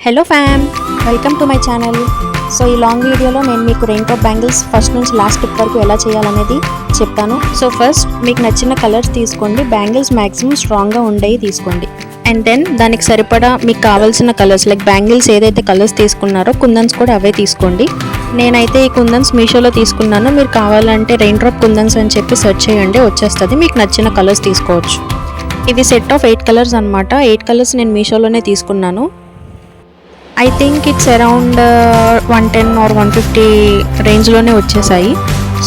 Hello fam, welcome to my channel. So ఈ long వీడియోలో నేను మీకు రెయిన్ డ్రాప్ బ్యాంగిల్స్ ఫస్ట్ నుంచి లాస్ట్ టిప్ వరకు ఎలా చేయాలనేది చెప్తాను. సో ఫస్ట్ మీకు నచ్చిన కలర్స్ తీసుకోండి. బ్యాంగిల్స్ మ్యాక్సిమం స్ట్రాంగ్గా ఉండేవి తీసుకోండి. అండ్ దెన్ దానికి సరిపడా మీకు కావాల్సిన కలర్స్ లైక్ బ్యాంగిల్స్ ఏదైతే కలర్స్ తీసుకున్నారో కుందన్స్ కూడా అవే తీసుకోండి. నేనైతే ఈ కుందన్స్ మీషోలో తీసుకున్నాను. మీరు కావాలంటే రెయిన్ డ్రాప్ కుందన్స్ అని చెప్పి సెర్చ్ చేయండి, వచ్చేస్తుంది. మీకు నచ్చిన కలర్స్ తీసుకోవచ్చు. ఇవి సెట్ ఆఫ్ 8 కలర్స్ అనమాట. 8 కలర్స్ నేను మీషోలోనే తీసుకున్నాను. I think it's around 110 or 150 రేంజ్లోనే వచ్చేసాయి.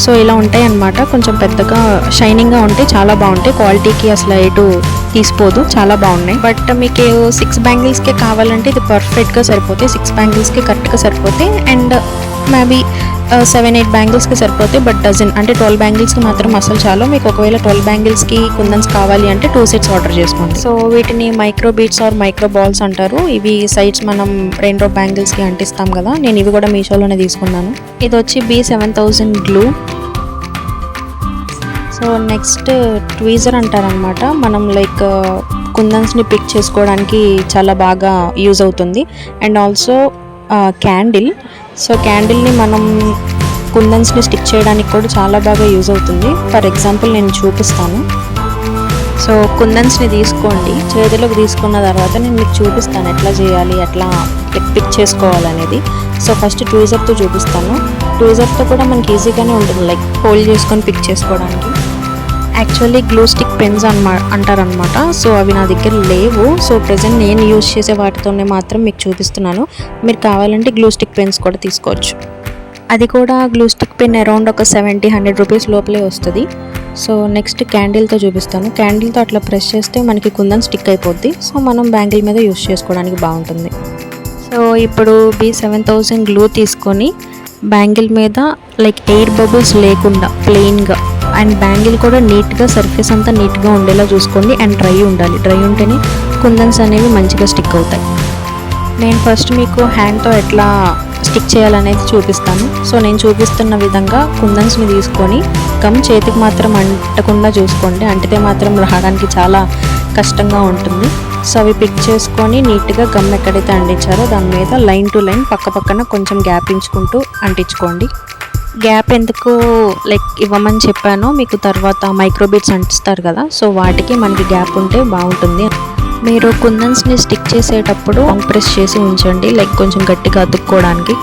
సో ఇలా ఉంటాయి అన్నమాట. కొంచెం పెద్దగా షైనింగ్గా ఉంటాయి, చాలా బాగుంటాయి. క్వాలిటీకి అసలు ఎటు తీసిపోదు, చాలా బాగున్నాయి. బట్ మీకు 6 బ్యాంగిల్స్కే కావాలంటే ఇది పర్ఫెక్ట్గా సరిపోతాయి. 6 బ్యాంగిల్స్కి కరెక్ట్గా సరిపోతాయి. అండ్ మేబీ 7-8 బ్యాంగిల్స్కి సరిపోతాయి. బట్ డజన్ అంటే 12 బ్యాంగిల్స్కి మాత్రం అసలు చాలు. మీకు ఒకవేళ 12 బ్యాంగిల్స్కి కుందన్స్ కావాలి అంటే 2 సెట్స్ ఆర్డర్ చేసుకోండి. సో వీటిని micro beats or micro balls అంటారు. ఇవి సైడ్స్ మనం రెయిన్ డ్రాప్ బ్యాంగిల్స్కి అంటిస్తాం కదా. నేను ఇవి కూడా మీషోలోనే తీసుకున్నాను. ఇది వచ్చి B7000 glue. So next tweezer అంటారనమాట. మనం లైక్ కుందన్స్ని పిక్ చేసుకోవడానికి చాలా బాగా యూజ్ అవుతుంది. And also candle. సో క్యాండిల్ని మనం కుందన్స్ని స్టిక్ చేయడానికి కూడా చాలా బాగా యూజ్ అవుతుంది. ఫర్ ఎగ్జాంపుల్ నేను చూపిస్తాను. సో కుందన్స్ని తీసుకోండి. చేతిలోకి తీసుకున్న తర్వాత నేను మీకు చూపిస్తాను ఎట్లా చేయాలి, ఎట్లా పిక్ చేసుకోవాలనేది. సో ఫస్ట్ ట్వీజర్తో చూపిస్తాను. ట్వీజర్తో కూడా మనకి ఈజీగానే ఉంటుంది, లైక్ హోల్డ్ చేసుకొని పిక్ చేసుకోవడానికి. యాక్చువల్లీ గ్లూ స్టిక్ పెన్స్ అంటారనమాట. సో అవి నా దగ్గర లేవు. సో ప్రజెంట్ నేను యూజ్ చేసే వాటితోనే మాత్రం మీకు చూపిస్తున్నాను. మీరు కావాలంటే గ్లూ స్టిక్ పెన్స్ కూడా తీసుకోవచ్చు. అది కూడా గ్లూ స్టిక్ పెన్ అరౌండ్ ఒక 70-100 రూపీస్ లోపలే వస్తుంది. సో నెక్స్ట్ క్యాండిల్తో చూపిస్తాను. క్యాండిల్తో అట్లా ప్రెస్ చేస్తే మనకి కుందన్ స్టిక్ అయిపోద్ది. సో మనం బ్యాంగిల్ మీద యూజ్ చేసుకోవడానికి బాగుంటుంది. సో ఇప్పుడు B7000 గ్లూ తీసుకొని బ్యాంగిల్ మీద లైక్ ఎయిర్ బబుల్స్ లేకుండా ప్లెయిన్గా, అండ్ బ్యాంగిల్ కూడా నీట్గా సర్ఫేస్ అంతా నీట్గా ఉండేలా చూసుకోండి. అండ్ డ్రై ఉండాలి. డ్రై ఉంటేనే కుందన్స్ అనేవి మంచిగా స్టిక్ అవుతాయి. నేను ఫస్ట్ మీకు హ్యాండ్తో ఎట్లా స్టిక్ చేయాలనేది చూపిస్తాను. సో నేను చూపిస్తున్న విధంగా కుందన్స్ని తీసుకొని గమ్ చేతికి మాత్రం అంటకుండా చూసుకోండి. అంటితే మాత్రం రావడానికి చాలా కష్టంగా ఉంటుంది. సో అవి పిక్ చేసుకొని నీట్గా గమ్ ఎక్కడైతే అంటించారో దాని మీద లైన్ టు లైన్ పక్క పక్కన కొంచెం గ్యాప్ ఇచ్చుకుంటూ అంటించుకోండి. గ్యాప్ ఎందుకు లైక్ ఇవ్వమని చెప్పానో మీకు తర్వాత మైక్రోబీట్స్ అంటిస్తారు కదా. సో వాటికి మనకి గ్యాప్ ఉంటే బాగుంటుంది. మీరు కుందన్స్ని స్టిక్ చేసేటప్పుడు ప్రెస్ చేసి ఉంచండి, లైక్ కొంచెం గట్టిగా అతుక్కోవడానికి.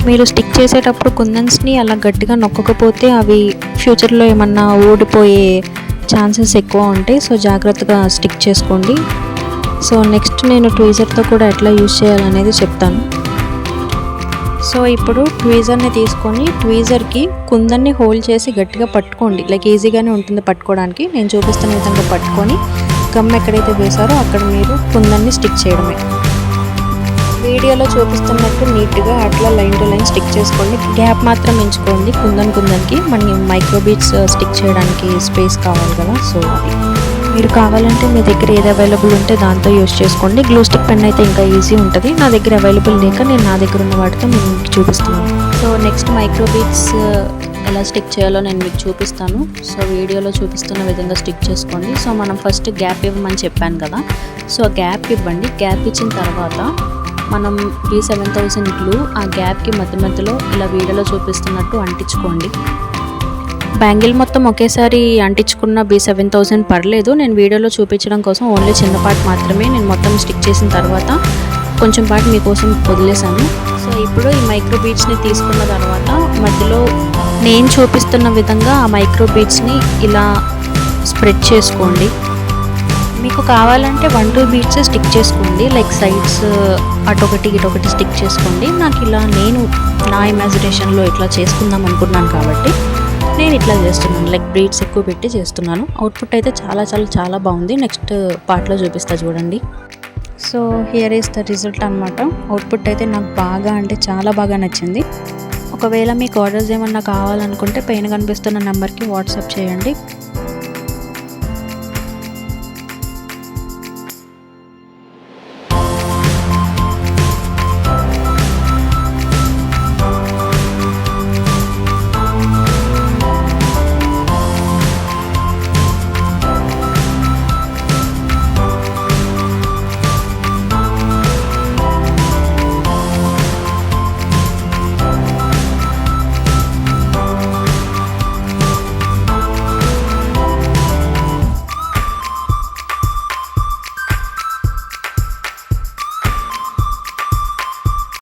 మీరు స్టిక్ చేసేటప్పుడు కుందన్స్ని అలా గట్టిగా నొక్కకపోతే అవి ఫ్యూచర్లో ఏమన్నా ఊడిపోయే ఛాన్సెస్ ఎక్కువ ఉంటాయి. సో జాగ్రత్తగా స్టిక్ చేసుకోండి. సో నెక్స్ట్ నేను ట్వీజర్తో కూడా ఎట్లా యూజ్ చేయాలనేది చెప్తాను. సో ఇప్పుడు ట్వీజర్ని తీసుకొని ట్వీజర్కి కుందన్ని హోల్డ్ చేసి గట్టిగా పట్టుకోండి. లైక్ ఈజీగానే ఉంటుంది పట్టుకోవడానికి. నేను చూపిస్తున్న విధంగా పట్టుకొని గమ్ ఎక్కడైతే వేసారో అక్కడ మీరు కుందన్ని స్టిక్ చేయడమే. వీడియోలో చూపిస్తున్నట్టు నీట్గా అట్లా లైన్ టు లైన్ స్టిక్ చేసుకోండి. గ్యాప్ మాత్రం ఎంచుకోండి. కుందన్కి మనకి మైక్రోబీట్స్ స్టిక్ చేయడానికి స్పేస్ కావాలి కదా. సో అది మీరు కావాలంటే మీ దగ్గర ఏది అవైలబుల్ ఉంటే దాంతో యూజ్ చేసుకోండి. గ్లూ స్టిక్ పెన్ అయితే ఇంకా ఈజీ ఉంటుంది. నా దగ్గర అవైలబుల్ లేక నేను నా దగ్గర ఉన్న వాటితో నేను మీకు చూపిస్తున్నాను. సో నెక్స్ట్ మైక్రోబీట్స్ ఎలా స్టిక్ చేయాలో నేను మీకు చూపిస్తాను. సో వీడియోలో చూపిస్తున్న విధంగా స్టిక్ చేసుకోండి. సో మనం ఫస్ట్ గ్యాప్ ఇవ్వమని చెప్పాను కదా. సో గ్యాప్ ఇవ్వండి. గ్యాప్ ఇచ్చిన తర్వాత మనం B7000 గ్లూ ఆ గ్యాప్కి మధ్యలో ఇలా వీడియోలో చూపిస్తున్నట్టు అంటించుకోండి. బ్యాంగిల్ మొత్తం ఒకేసారి అంటించుకున్న B7000 పర్లేదు. నేను వీడియోలో చూపించడం కోసం ఓన్లీ చిన్న పార్ట్ మాత్రమే నేను మొత్తం స్టిక్ చేసిన తర్వాత కొంచెం పార్ట్ మీకోసం వదిలేసాను. సో ఇప్పుడు ఈ మైక్రో బీడ్స్ని తీసుకున్న తర్వాత మధ్యలో నేను చూపిస్తున్న విధంగా ఆ మైక్రో బీడ్స్ని ఇలా స్ప్రెడ్ చేసుకోండి. మీకు కావాలంటే 1-2 బీడ్స్ స్టిక్ చేసుకోండి, లైక్ సైడ్స్ అటొకటి ఇటొకటి స్టిక్ చేసుకోండి. నాకు ఇలా నేను నా ఇమాజినేషన్లో ఇట్లా చేసుకుందాం అనుకున్నాను కాబట్టి నేను ఇట్లా చేస్తున్నాను. లైక్ బీడ్స్ ఎక్కువ పెట్టి చేస్తున్నాను. అవుట్పుట్ అయితే చాలా చాలా చాలా బాగుంది. నెక్స్ట్ పార్ట్లో చూపిస్తా చూడండి. So here is the result అనమాట. అవుట్పుట్ అయితే నాకు బాగా అంటే చాలా బాగా నచ్చింది. ఒకవేళ మీకు ఆర్డర్స్ ఏమన్నా కావాలనుకుంటే పైన కనిపిస్తున్న నెంబర్కి వాట్సాప్ చేయండి.